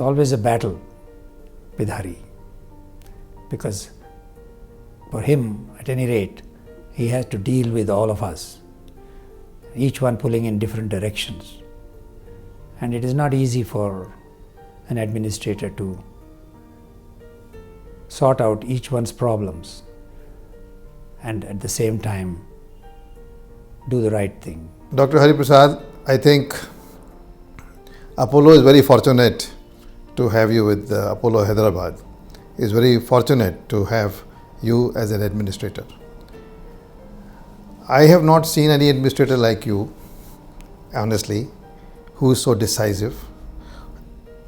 always a battle with Hari, because for him, at any rate, he has to deal with all of us, each one pulling in different directions. And it is not easy for an administrator to sort out each one's problems and at the same time do the right thing. Dr. Hari Prasad, I think Apollo is very fortunate to have you with Apollo Hyderabad. Is very fortunate to have you as an administrator. I have not seen any administrator like you, honestly, who is so decisive,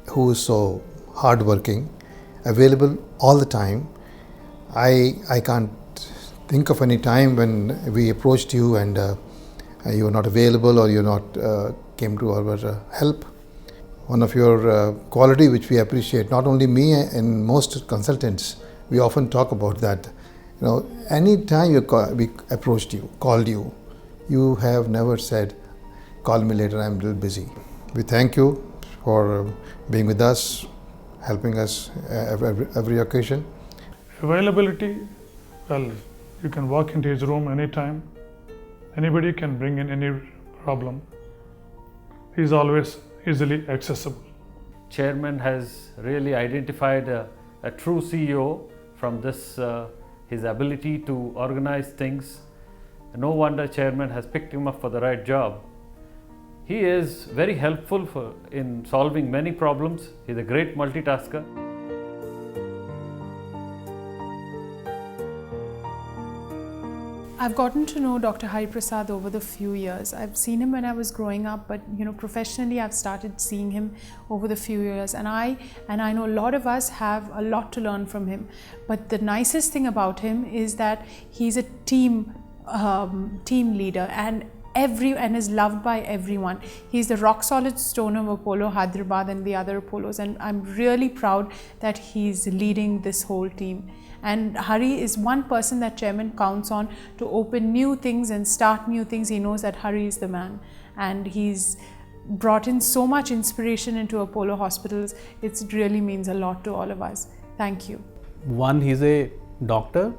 who is so hardworking, available all the time. I can't think of any time when we approached you and you were not available or you not came to our help. One of your quality which we appreciate, not only me and most consultants, we often talk about that. Any time we approached you, called you, you have never said, call me later, I'm a little busy. We thank you for being with us, helping us every occasion. Availability, well, you can walk into his room anytime. Anybody can bring in any problem. He's always easily accessible. Chairman has really identified a true CEO from this his ability to organize things. No wonder Chairman has picked him up for the right job. He is very helpful in solving many problems. He's a great multitasker. I've gotten to know Dr. Hari Prasad over the few years. I've seen him when I was growing up, but professionally I've started seeing him over the few years, and I know a lot of us have a lot to learn from him. But the nicest thing about him is that he's a team leader and is loved by everyone. He's the rock solid stone of Apollo Hyderabad and the other Apollos, and I'm really proud that he's leading this whole team. And Hari is one person that Chairman counts on to open new things and start new things. He knows that Hari is the man, and he's brought in so much inspiration into Apollo hospitals. It really means a lot to all of us. Thank you. One, he's a doctor.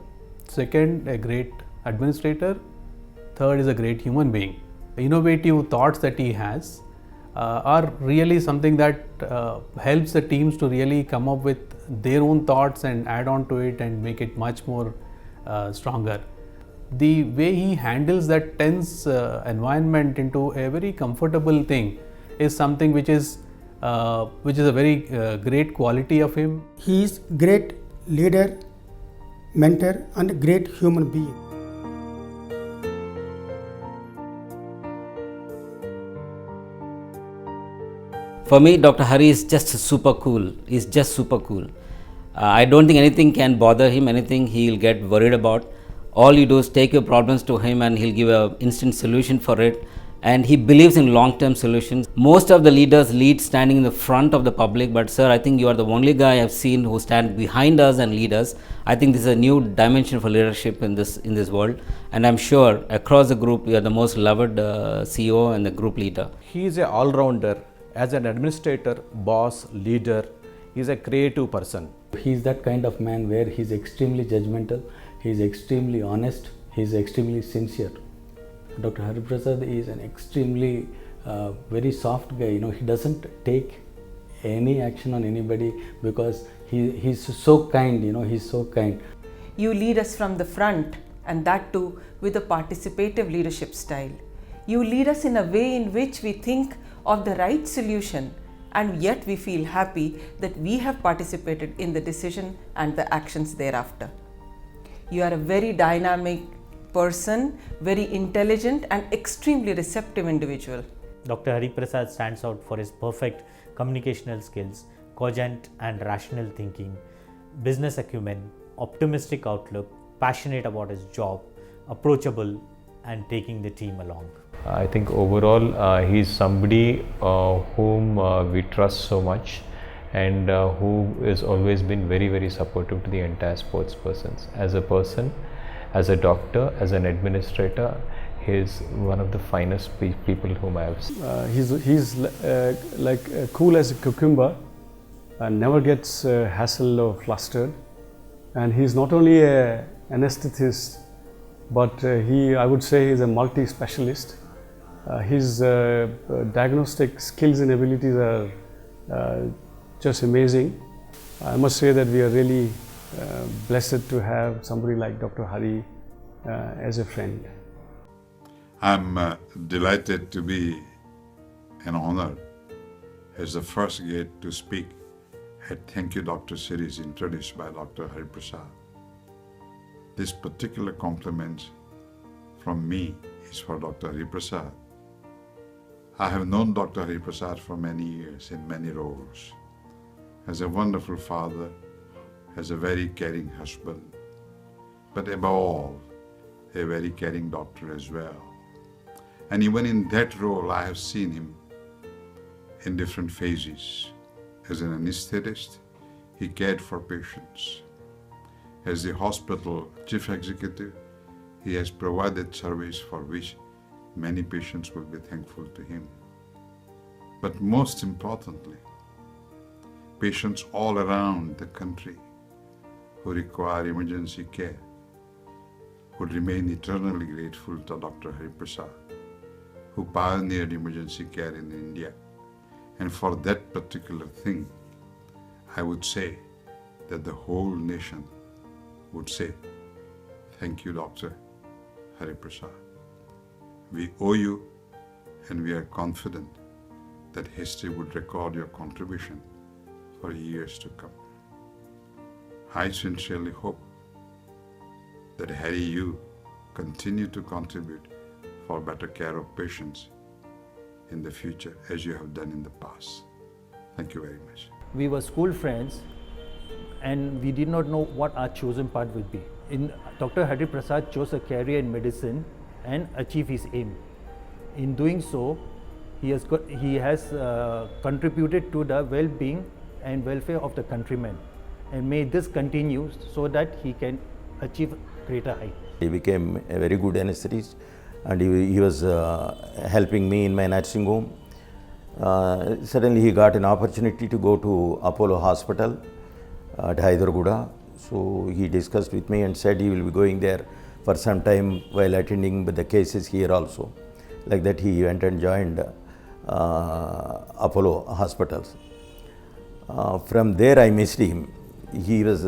Second, a great administrator. Third, is a great human being. The innovative thoughts that he has are really something that helps the teams to really come up with their own thoughts and add on to it and make it much more stronger. The way he handles that tense environment into a very comfortable thing is something which is a very great quality of him. He is great leader, mentor and a great human being. For me, Dr. Hari is just super cool. He's just super cool. I don't think anything can bother him, anything he'll get worried about. All you do is take your problems to him and he'll give an instant solution for it. And he believes in long-term solutions. Most of the leaders lead standing in the front of the public, but sir, I think you are the only guy I've seen who stand behind us and lead us. I think this is a new dimension for leadership in this world. And I'm sure across the group, you are the most loved CEO and the group leader. He is an all-rounder. As an administrator, boss, leader, he is a creative person. He is that kind of man where he is extremely judgmental, he is extremely honest, he is extremely sincere. Dr. Hari Prasad is an extremely very soft guy. He doesn't take any action on anybody because he's so kind. He's so kind. You lead us from the front, and that too with a participative leadership style. You lead us in a way in which we think of the right solution, and yet we feel happy that we have participated in the decision and the actions thereafter. You are a very dynamic person, very intelligent and extremely receptive individual. Dr. Hari Prasad stands out for his perfect communicational skills, cogent and rational thinking, business acumen, optimistic outlook, passionate about his job, approachable and taking the team along. I think overall he is somebody whom we trust so much and who has always been very, very supportive to the entire sports persons. As a person, as a doctor, as an administrator, he is one of the finest people whom I have seen. He's like cool as a cucumber, never gets hassled or flustered. And he's not only an anesthetist, but I would say he's a multi-specialist. His diagnostic skills and abilities are just amazing. I must say that we are really blessed to have somebody like Dr. Hari as a friend. I'm delighted to be an honor as the first guest to speak at Thank You Doctor series introduced by Dr. Hari Prasad. This particular compliment from me is for Dr. Hari Prasad. I have known Dr. Hari Prasad for many years in many roles. As a wonderful father, as a very caring husband, but above all, a very caring doctor as well. And even in that role, I have seen him in different phases. As an anesthetist, he cared for patients. As the hospital chief executive, he has provided service for which many patients will be thankful to him. But most importantly, patients all around the country who require emergency care would remain eternally grateful to Dr. Hari Prasad, who pioneered emergency care in India. And for that particular thing, I would say that the whole nation would say, thank you, Dr. Hari Prasad. We owe you, and we are confident that history would record your contribution for years to come. I sincerely hope that Hari, you continue to contribute for better care of patients in the future as you have done in the past. Thank you very much. We were school friends and we did not know what our chosen path would be. Dr. Hari Prasad chose a career in medicine and achieved his aim. In doing so, he has contributed to the well-being and welfare of the countrymen, and may this continue so that he can achieve greater height. He became a very good anesthetist, and he was helping me in my nursing home. Suddenly he got an opportunity to go to Apollo Hospital at Hyderabad. So he discussed with me and said he will be going there for some time while attending the cases here also. Like that he went and joined Apollo Hospitals. From there I missed him. He was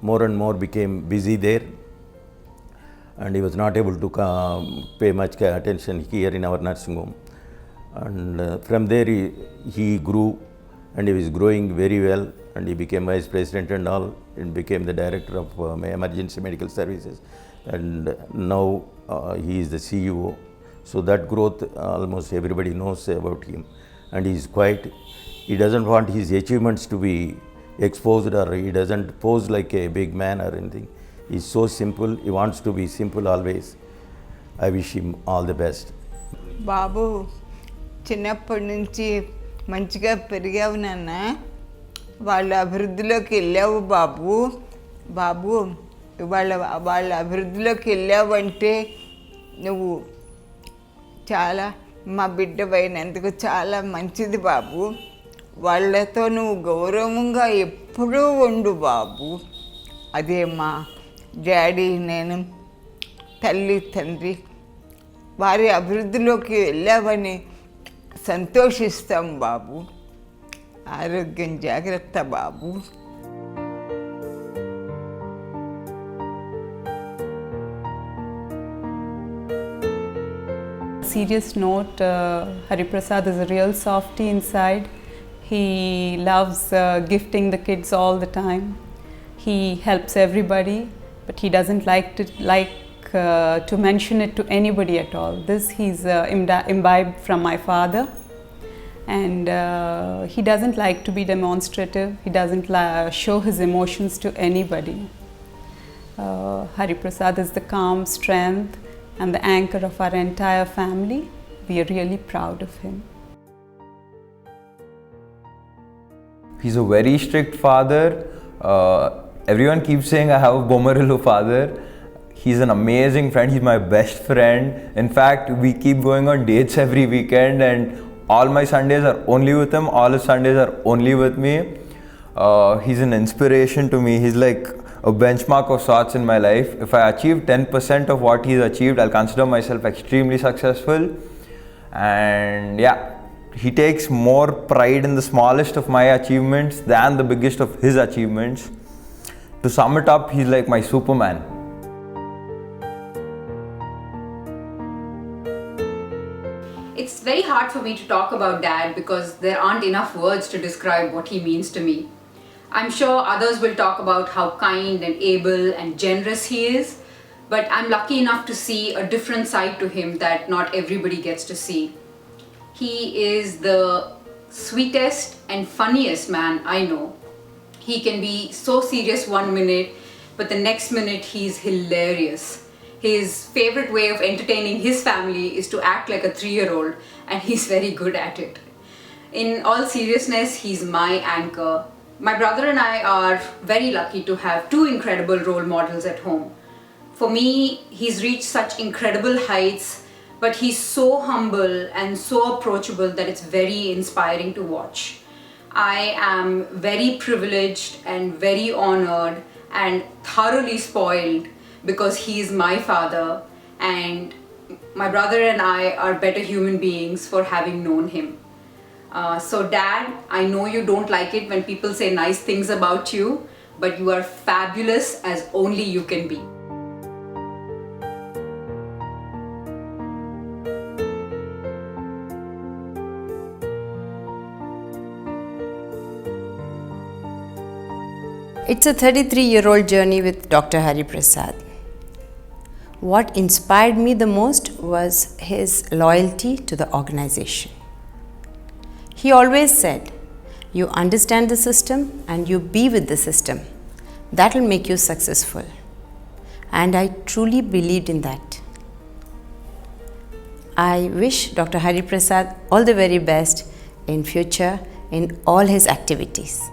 more and more became busy there, and he was not able to pay much attention here in our nursing home. And from there he grew, and he was growing very well, and he became vice president and all, and became the director of emergency medical services, and now he is the CEO. So that growth almost everybody knows about him, and he doesn't want his achievements to be exposed, or he doesn't pose like a big man or anything. He's so simple, he wants to be simple always. I wish him all the best. బాబు చిన్నప్పటి నుంచి మంచిగా పెరిగావు నాన్న, వాళ్ళ అభివృద్ధిలోకి వెళ్ళావు బాబు. బాబు వాళ్ళ అభివృద్ధిలోకి వెళ్ళావంటే నువ్వు చాలా మా బిడ్డవైనందుకు చాలా మంచిది బాబు. వాళ్ళతో నువ్వు గౌరవంగా ఎప్పుడూ ఉండు బాబు. అదే మా డాడీ, నేను, తల్లి, తండ్రి వారి అభివృద్ధిలోకి వెళ్ళావని సంతోషిస్తాం బాబు. ఆరోగ్యం జాగ్రత్త బాబు. Serious note, Hari Prasad is a real softie inside. He loves gifting the kids all the time. He helps everybody, but he doesn't like to mention it to anybody at all. This he's imbibed from my father, and he doesn't like to be demonstrative. He doesn't show his emotions to anybody. Hari Prasad is the calm strength and the anchor of our entire family. We are really proud of him. He's a very strict father. Everyone keeps saying I have a Bomarillo father. He's an amazing friend. He's my best friend. In fact, we keep going on dates every weekend, and all my Sundays are only with him. All his Sundays are only with me. He's an inspiration to me. He's like a benchmark of sorts in my life. If I achieve 10% of what he's achieved, I'll consider myself extremely successful. And yeah, he takes more pride in the smallest of my achievements than the biggest of his achievements. To sum it up, he's like my Superman. It's very hard for me to talk about Dad because there aren't enough words to describe what he means to me. I'm sure others will talk about how kind and able and generous he is, but I'm lucky enough to see a different side to him that not everybody gets to see. He is the sweetest and funniest man I know. He can be so serious one minute, but the next minute he's hilarious. His favorite way of entertaining his family is to act like a 3-year-old, and he's very good at it. In all seriousness, he's my anchor. My brother and I are very lucky to have 2 incredible role models at home. For me, he's reached such incredible heights, but he's so humble and so approachable that it's very inspiring to watch. I am very privileged and very honored and thoroughly spoiled because he is my father, and my brother and I are better human beings for having known him. So Dad, I know you don't like it when people say nice things about you, but you are fabulous as only you can be. It's a 33-year-old journey with Dr. Hari Prasad. What inspired me the most was his loyalty to the organization. He always said, you understand the system and you be with the system. That will make you successful. And I truly believed in that. I wish Dr. Hari Prasad all the very best in future in all his activities.